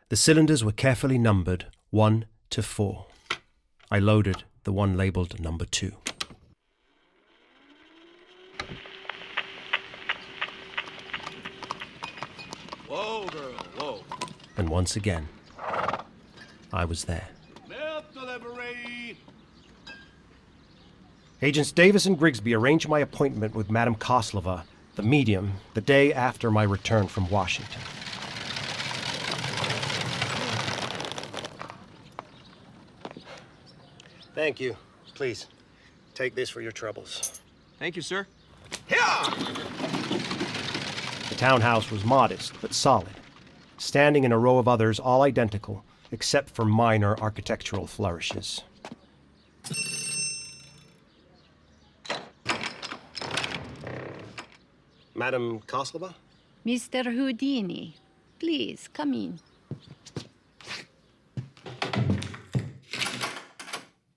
The cylinders were carefully numbered 1 to 4. I loaded the one labeled number 2. Whoa, girl, whoa. And once again, I was there. Milk delivery! Agents Davis and Grigsby arranged my appointment with Madam Koslova, the medium, the day after my return from Washington. Thank you. Please, take this for your troubles. Thank you, sir. The townhouse was modest but solid, standing in a row of others all identical, except for minor architectural flourishes. Madam Koslova? Mr. Houdini, please come in.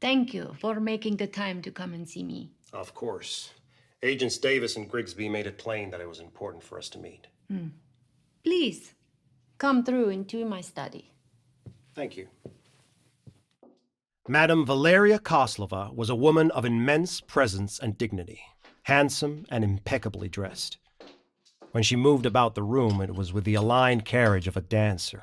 Thank you for making the time to come and see me. Of course. Agents Davis and Grigsby made it plain that it was important for us to meet. Please, come through into my study. Thank you. Madam Valeria Koslova was a woman of immense presence and dignity, handsome and impeccably dressed. When she moved about the room, it was with the aligned carriage of a dancer.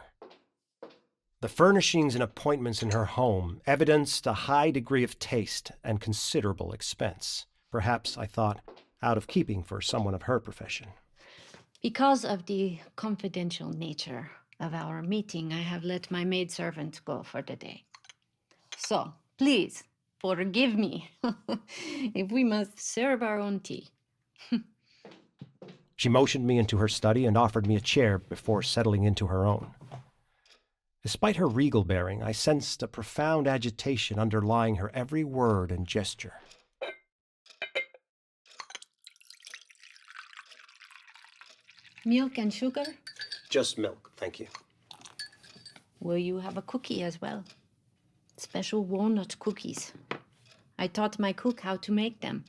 The furnishings and appointments in her home evidenced a high degree of taste and considerable expense. Perhaps, I thought, out of keeping for someone of her profession. Because of the confidential nature of our meeting, I have let my maidservant go for the day. So, please, forgive me if we must serve our own tea. She motioned me into her study and offered me a chair before settling into her own. Despite her regal bearing, I sensed a profound agitation underlying her every word and gesture. Milk and sugar? Just milk, thank you. Will you have a cookie as well? Special walnut cookies. I taught my cook how to make them.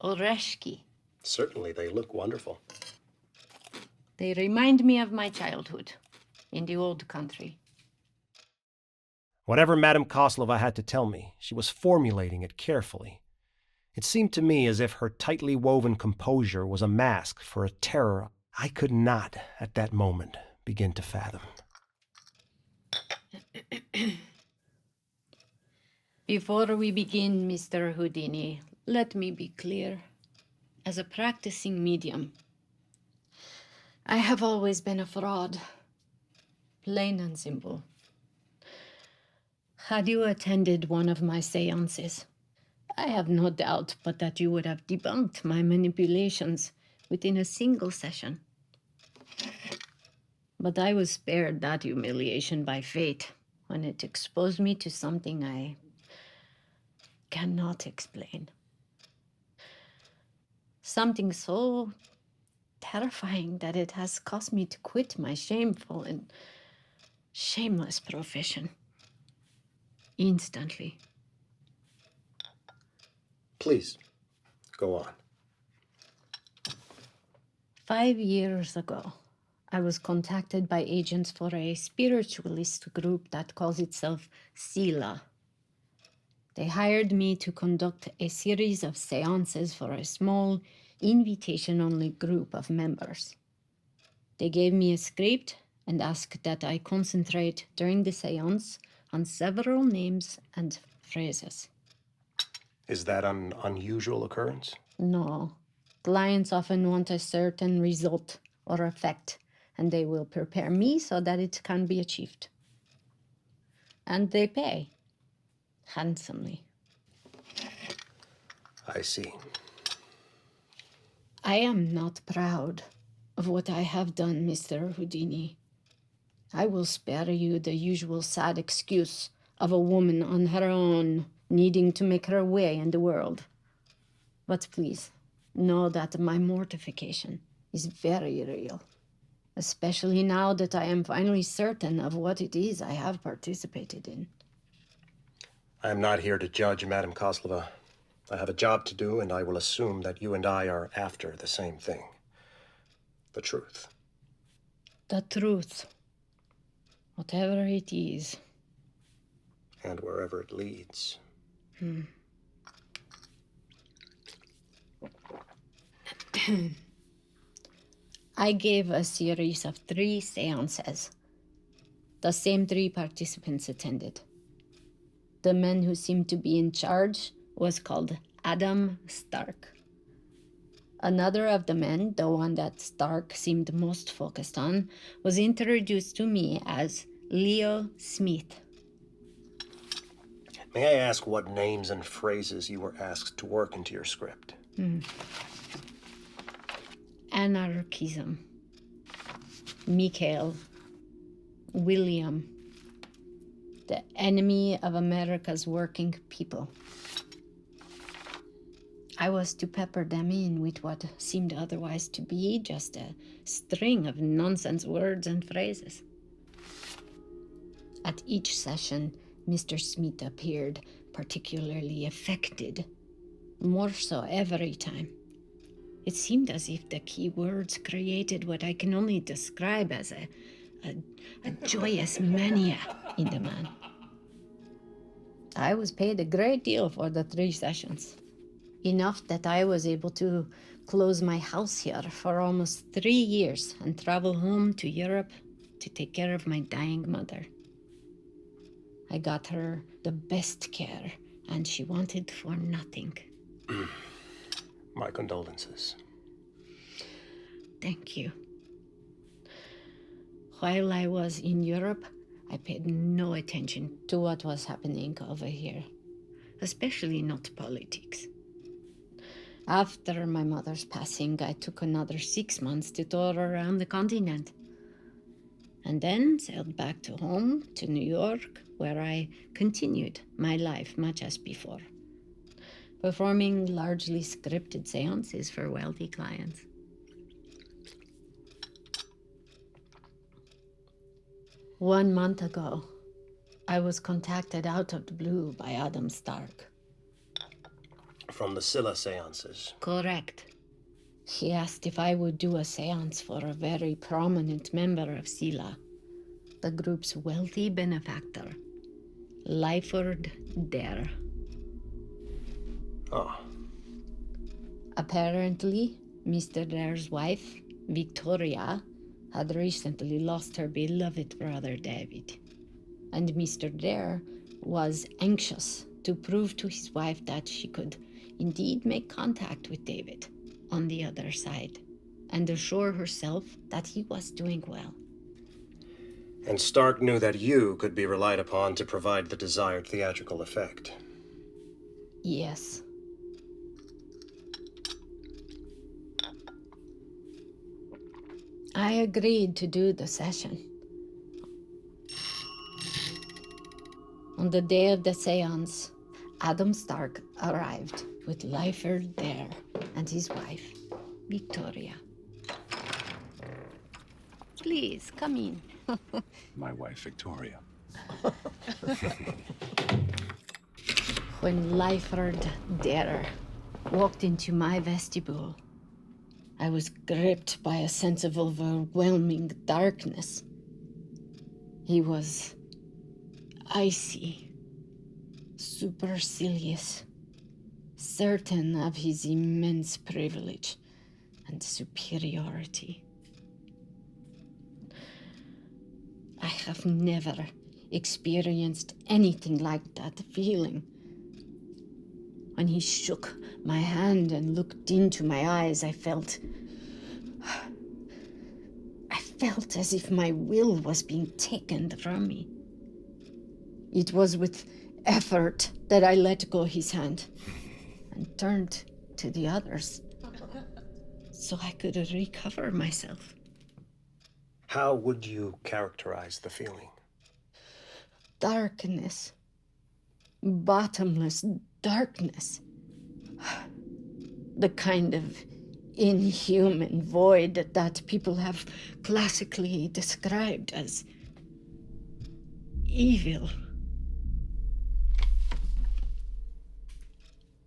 Oreshki. Certainly, they look wonderful. They remind me of my childhood in the old country. Whatever Madam Koslova had to tell me, she was formulating it carefully. It seemed to me as if her tightly woven composure was a mask for a terror I could not, at that moment, begin to fathom. Before we begin, Mr. Houdini, let me be clear. As a practicing medium, I have always been a fraud. Plain and simple. Had you attended one of my séances, I have no doubt but that you would have debunked my manipulations within a single session. But I was spared that humiliation by fate when it exposed me to something I cannot explain. Something so terrifying that it has caused me to quit my shameful and shameless profession. Instantly. Please, go on. 5 years ago, I was contacted by agents for a spiritualist group that calls itself Sila. They hired me to conduct a series of seances for a small, invitation-only group of members. They gave me a script and asked that I concentrate during the seance on several names and phrases. Is that an unusual occurrence? No. Clients often want a certain result or effect, and they will prepare me so that it can be achieved. And they pay handsomely. I see. I am not proud of what I have done, Mr. Houdini. I will spare you the usual sad excuse of a woman on her own needing to make her way in the world. But please, know that my mortification is very real, especially now that I am finally certain of what it is I have participated in. I am not here to judge, Madam Koslova. I have a job to do, and I will assume that you and I are after the same thing. The truth. The truth. Whatever it is. And wherever it leads. I gave a series of 3 seances. The same 3 participants attended. The man who seemed to be in charge was called Adam Stark. Another of the men, the one that Stark seemed most focused on, was introduced to me as Leo Smith. May I ask what names and phrases you were asked to work into your script? Anarchism. Mikhail. William. The enemy of America's working people. I was to pepper them in with what seemed otherwise to be just a string of nonsense words and phrases. At each session, Mr. Smith appeared particularly affected, more so every time. It seemed as if the key words created what I can only describe as a joyous mania in the man. I was paid a great deal for the 3 sessions. Enough that I was able to close my house here for almost 3 years and travel home to Europe to take care of my dying mother. I got her the best care, and she wanted for nothing. My condolences. Thank you. While I was in Europe, I paid no attention to what was happening over here, especially not politics. After my mother's passing, I took another 6 months to tour around the continent, and then sailed back to home, to New York, where I continued my life much as before, performing largely scripted seances for wealthy clients. One month ago, I was contacted out of the blue by Adam Stark. From the Scylla seances. Correct. He asked if I would do a seance for a very prominent member of Scylla, the group's wealthy benefactor, Lyford Dare. Oh. Apparently, Mr. Dare's wife, Victoria, had recently lost her beloved brother David, and Mr. Dare was anxious to prove to his wife that she could indeed make contact with David on the other side and assure herself that he was doing well. And Stark knew that you could be relied upon to provide the desired theatrical effect. Yes. I agreed to do the session. On the day of the seance, Adam Stark arrived with Lyford Dare and his wife, Victoria. Please, come in. My wife, Victoria. When Lyford Dare walked into my vestibule, I was gripped by a sense of overwhelming darkness. He was icy, supercilious, certain of his immense privilege and superiority. I have never experienced anything like that feeling. When he shook my hand and looked into my eyes, I felt as if my will was being taken from me. It was with effort that I let go his hand and turned to the others so I could recover myself. How would you characterize the feeling? Darkness. Bottomless darkness. The kind of inhuman void that people have classically described as evil.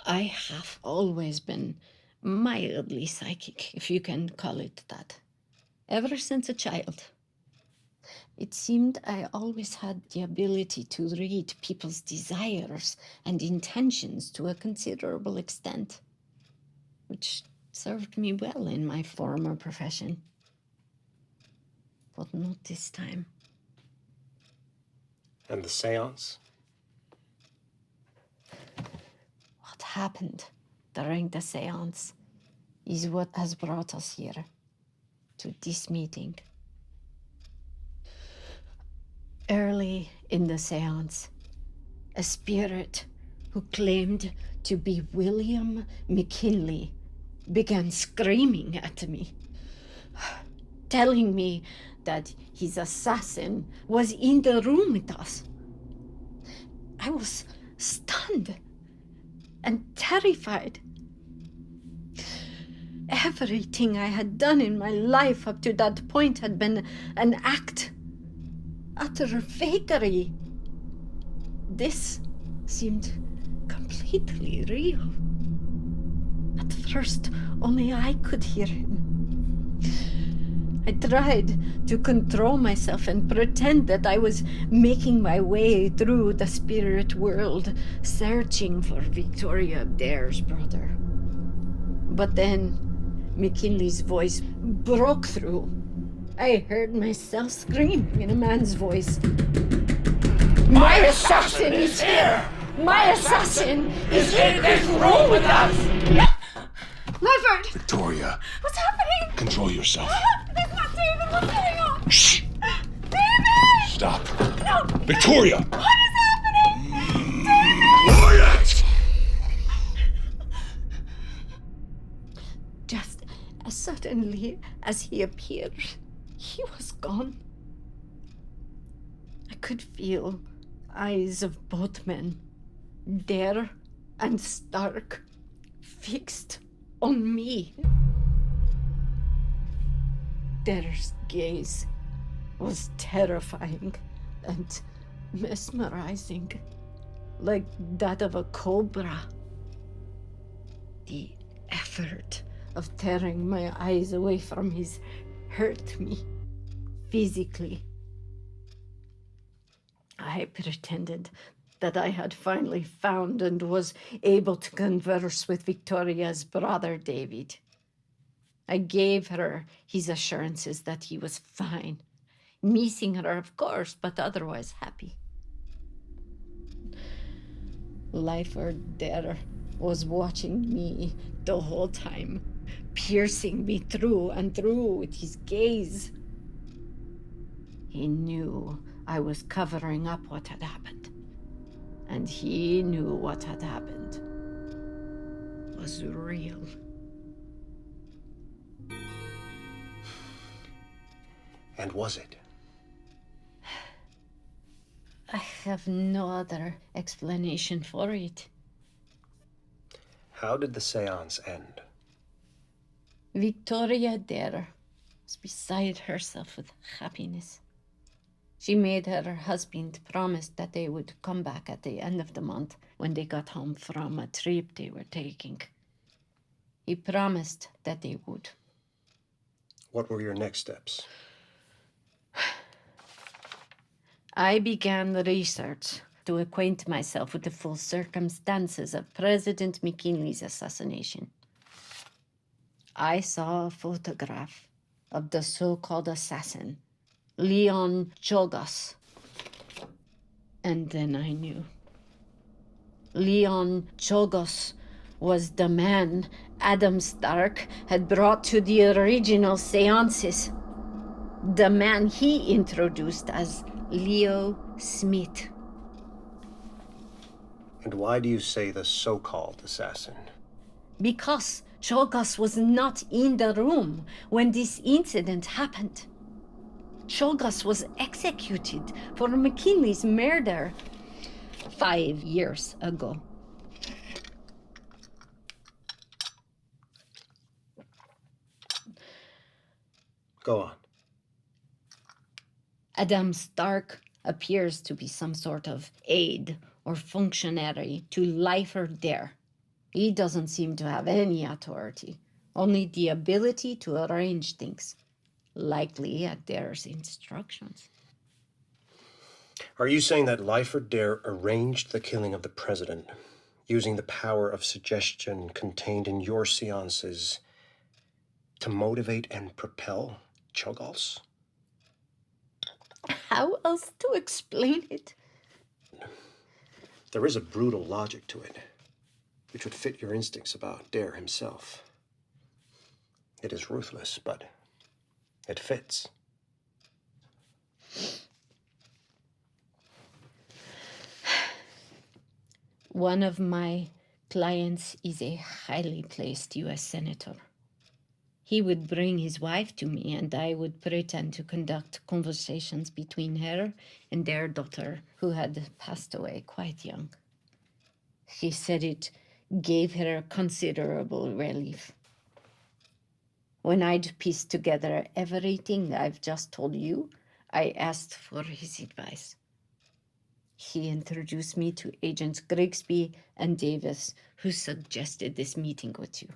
I have always been mildly psychic, if you can call it that, ever since a child. It seemed I always had the ability to read people's desires and intentions to a considerable extent, which served me well in my former profession. But not this time. And the séance? What happened during the séance is what has brought us here, to this meeting. Early in the séance, a spirit who claimed to be William McKinley began screaming at me, telling me that his assassin was in the room with us. I was stunned and terrified. Everything I had done in my life up to that point had been an act, utter fakery. This seemed completely real. At first, only I could hear him. I tried to control myself and pretend that I was making my way through the spirit world, searching for Victoria Dare's brother. But then McKinley's voice broke through. I heard myself scream in a man's voice. My assassin is here! My assassin is in this room with us! Lyford! Victoria, What's happening? control yourself. That's not David! What's going on? Shh! David! Stop. No! Victoria! What is happening? Quiet! Just as suddenly as he appeared, he was gone. I could feel eyes of both men, Dare and Stark, fixed on me. Dare's gaze was terrifying and mesmerizing, like that of a cobra. The effort of tearing my eyes away from his hurt me physically. I pretended that I had finally found and was able to converse with Victoria's brother, David. I gave her his assurances that he was fine, missing her, of course, but otherwise happy. Lyford Dare was watching me the whole time, piercing me through and through with his gaze. He knew I was covering up what had happened, and he knew what had happened was real. And was it? I have no other explanation for it. How did the séance end? Victoria Dare was beside herself with happiness. She made her husband promise that they would come back at the end of the month when they got home from a trip they were taking. He promised that they would. What were your next steps? I began the research to acquaint myself with the full circumstances of President McKinley's assassination. I saw a photograph of the so-called assassin, Leon Czolgosz. And then I knew. Leon Czolgosz was the man Adam Stark had brought to the original seances. The man he introduced as Leo Smith. And why do you say the so-called assassin? Because Czolgosz was not in the room when this incident happened. Czolgosz was executed for McKinley's murder 5 years ago. Go on. Adam Stark appears to be some sort of aide or functionary to Lyford Dare. He doesn't seem to have any authority, only the ability to arrange things, likely at Dare's instructions. Are you saying that Lyford Dare arranged the killing of the president, using the power of suggestion contained in your seances to motivate and propel Chogals? How else to explain it? There is a brutal logic to it, which would fit your instincts about Dare himself. It is ruthless, but it fits. One of my clients is a highly placed U.S. senator. He would bring his wife to me, and I would pretend to conduct conversations between her and their daughter, who had passed away quite young. She said it gave her considerable relief. When I'd pieced together everything I've just told you, I asked for his advice. He introduced me to Agents Grigsby and Davis, who suggested this meeting with you.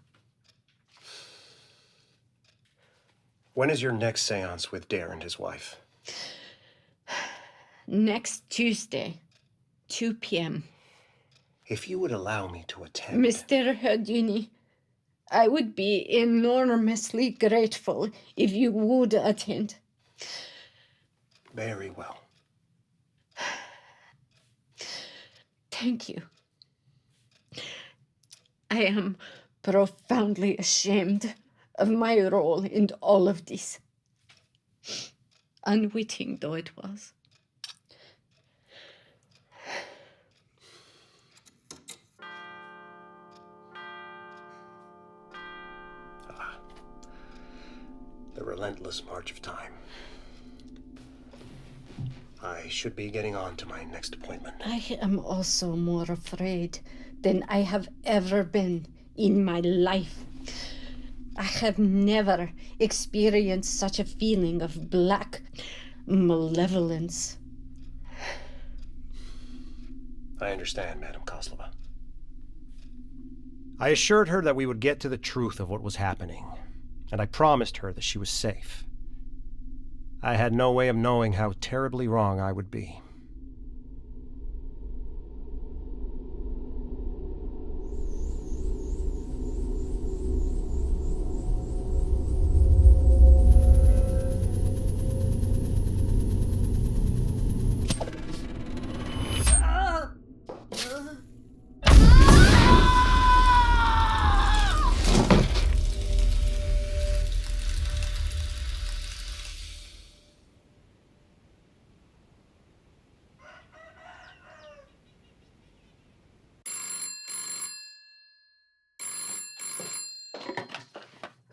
When is your next seance with Dare and his wife? Next Tuesday, 2 p.m. If you would allow me to attend... Mr. Houdini, I would be enormously grateful if you would attend. Very well. Thank you. I am profoundly ashamed of my role in all of this. Unwitting though it was. The relentless march of time. I should be getting on to my next appointment. I am also more afraid than I have ever been in my life. I have never experienced such a feeling of black malevolence. I understand, Madam Koslova. I assured her that we would get to the truth of what was happening, and I promised her that she was safe. I had no way of knowing how terribly wrong I would be.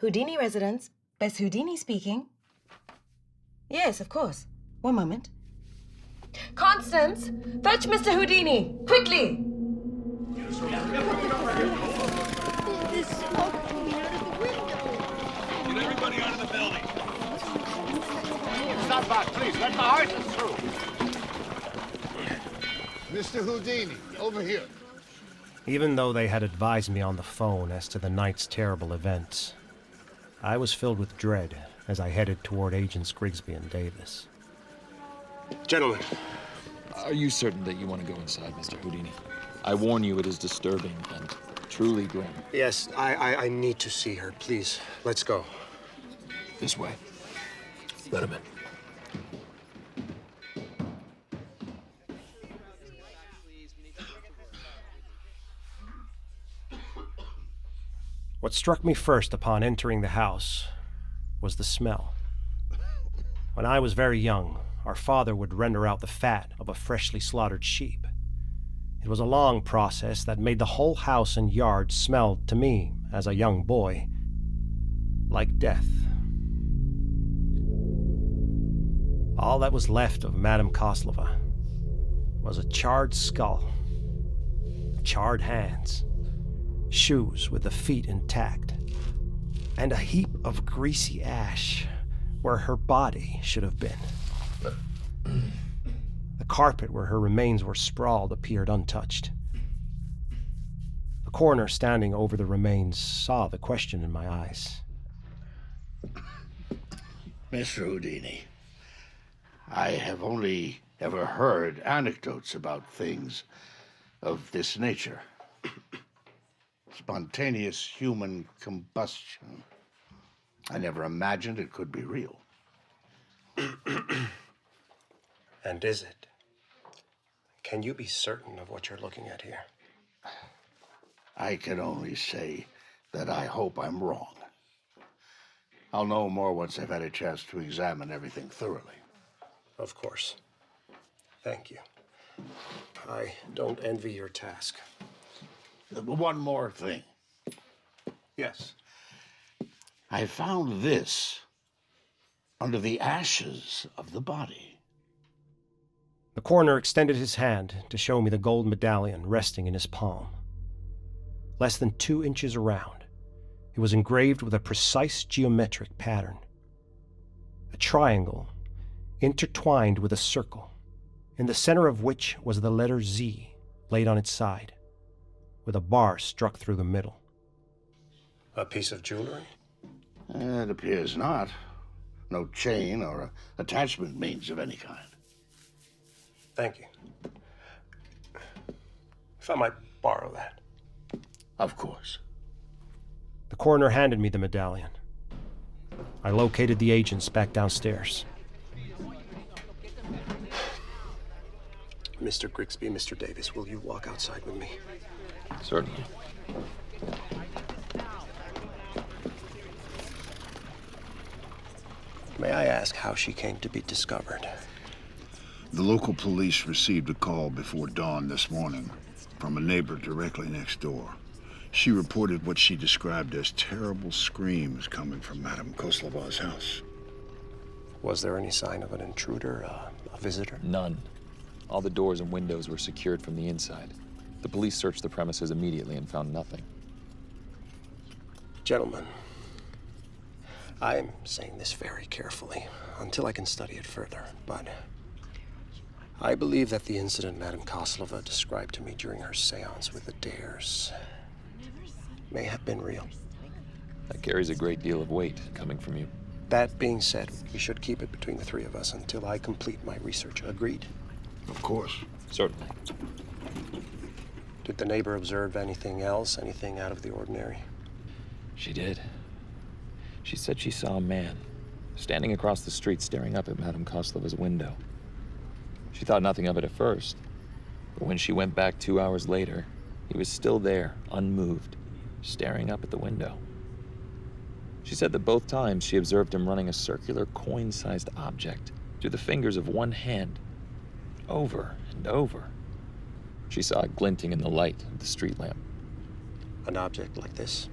Houdini residence. Bess Houdini speaking. Yes, of course. One moment. Constance, fetch Mr. Houdini, quickly! There's smoke coming out of the window. Get everybody out of the building. Stop back, please. Let the horses through. Mr. Houdini, over here. Even though they had advised me on the phone as to the night's terrible events, I was filled with dread as I headed toward Agents Grigsby and Davis. Gentlemen. Are you certain that you want to go inside, Mr. Houdini? I warn you, it is disturbing and truly grim. Yes, I need to see her. Please, let's go. This way. Let him in. What struck me first upon entering the house was the smell. When I was very young, our father would render out the fat of a freshly slaughtered sheep. It was a long process that made the whole house and yard smell to me, as a young boy, like death. All that was left of Madam Koslova was a charred skull, charred hands, shoes with the feet intact, and a heap of greasy ash where her body should have been. The carpet where her remains were sprawled appeared untouched. The coroner standing over the remains saw the question in my eyes. Mr. Houdini, I have only ever heard anecdotes about things of this nature. Spontaneous human combustion. I never imagined it could be real. And is it? Can you be certain of what you're looking at here? I can only say that I hope I'm wrong. I'll know more once I've had a chance to examine everything thoroughly. Of course. Thank you. I don't envy your task. One more thing. Yes. I found this under the ashes of the body. The coroner extended his hand to show me the gold medallion resting in his palm. Less than 2 inches around, it was engraved with a precise geometric pattern. A triangle intertwined with a circle, in the center of which was the letter Z laid on its side, with a bar struck through the middle. A piece of jewelry? It appears not. No chain or attachment means of any kind. Thank you. If I might borrow that. Of course. The coroner handed me the medallion. I located the agents back downstairs. Mr. Grigsby, Mr. Davis, will you walk outside with me? Certainly. May I ask how she came to be discovered? The local police received a call before dawn this morning from a neighbor directly next door. She reported what she described as terrible screams coming from Madam Koslova's house. Was there any sign of an intruder, a visitor? None. All the doors and windows were secured from the inside. The police searched the premises immediately and found nothing. Gentlemen, I'm saying this very carefully until I can study it further, but I believe that the incident Madam Koslova described to me during her séance with the Dares may have been real. That carries a great deal of weight coming from you. That being said, we should keep it between the three of us until I complete my research. Agreed? Of course. Certainly. Did the neighbor observe anything else, anything out of the ordinary? She did. She said she saw a man standing across the street staring up at Madam Koslova's window. She thought nothing of it at first, but when she went back 2 hours later, he was still there, unmoved, staring up at the window. She said that both times she observed him running a circular coin-sized object through the fingers of one hand, over and over. She saw it glinting in the light of the street lamp. An object like this?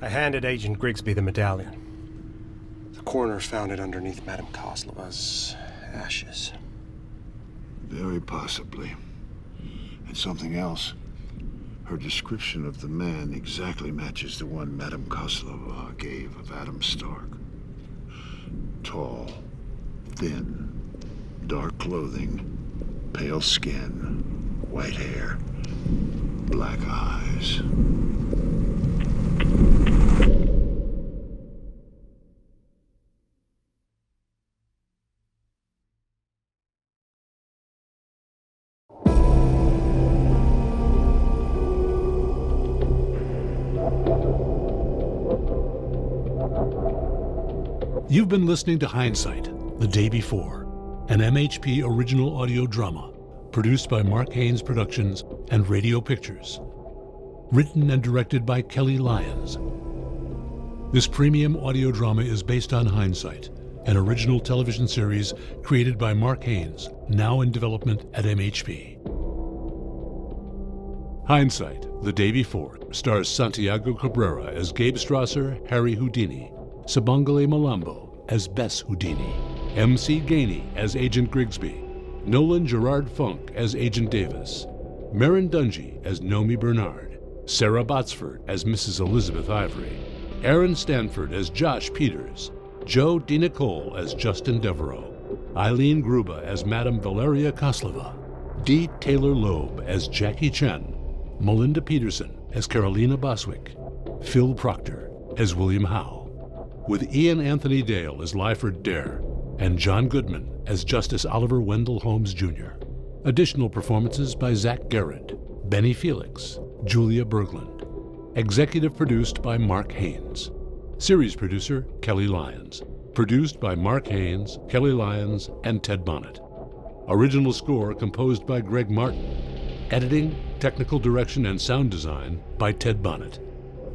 I handed Agent Grigsby the medallion. The coroner found it underneath Madam Koslova's ashes. Very possibly. And something else. Her description of the man exactly matches the one Madam Koslova gave of Adam Stark. Tall, thin, dark clothing, pale skin, white hair, black eyes. You've been listening to Hindsight, The Day Before, an MHP original audio drama produced by Mark Haynes Productions and Radio Pictures. Written and directed by Kelly Lyons. This premium audio drama is based on Hindsight, an original television series created by Mark Haynes, now in development at MHP. Hindsight, The Day Before, stars Santiago Cabrera as Gabe Strasser, Harry Houdini, Sabangale Malambo as Bess Houdini, MC Gainey as Agent Grigsby, Nolan Gerard Funk as Agent Davis, Marin Dungy as Nomi Bernard, Sarah Botsford as Mrs. Elizabeth Ivory, Aaron Stanford as Josh Peters, Joe DiNicole as Justin Devereaux, Eileen Gruba as Madam Valeria Koslova, D. Taylor Loeb as Jackie Chen, Melinda Peterson as Carolina Boswick, Phil Proctor as William Howe, with Ian Anthony Dale as Lyford Dare, and John Goodman as Justice Oliver Wendell Holmes Jr. Additional performances by Zach Garrett, Benny Felix, Julia Berglund. Executive produced by Mark Haynes. Series producer Kelly Lyons. Produced by Mark Haynes, Kelly Lyons, and Ted Bonnet. Original score composed by Greg Martin. Editing, technical direction, and sound design by Ted Bonnet.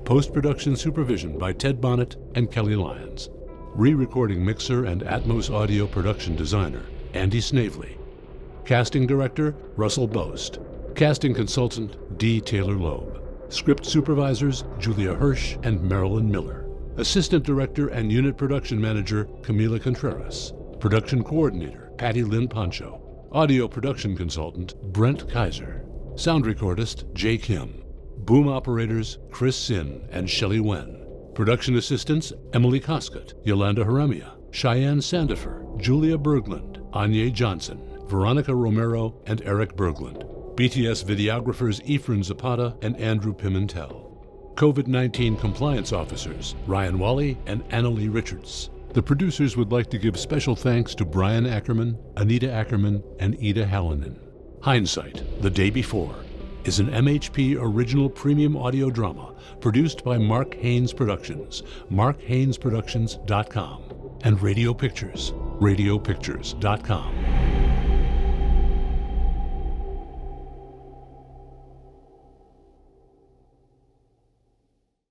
Post-production supervision by Ted Bonnet and Kelly Lyons. Re-recording mixer and Atmos audio production designer Andy Snavely. Casting director Russell Boast. Casting consultant D. Taylor Loeb. Script supervisors Julia Hirsch and Marilyn Miller. Assistant director and unit production manager Camila Contreras. Production coordinator Patty Lynn Poncho. Audio production consultant Brent Kaiser. Sound recordist Jay Kim. Boom operators Chris Sin and Shelley Wen. Production assistants Emily Koskett, Yolanda Haramia, Cheyenne Sandifer, Julia Berglund, Anya Johnson, Veronica Romero, and Eric Berglund. BTS videographers Ephraim Zapata and Andrew Pimentel. COVID-19 compliance officers Ryan Wally and Annalie Richards. The producers would like to give special thanks to Brian Ackerman, Anita Ackerman, and Ida Hallinan. Hindsight, The Day Before, is an MHP original premium audio drama produced by Mark Haynes Productions, markhaynesproductions.com, and Radio Pictures, radiopictures.com.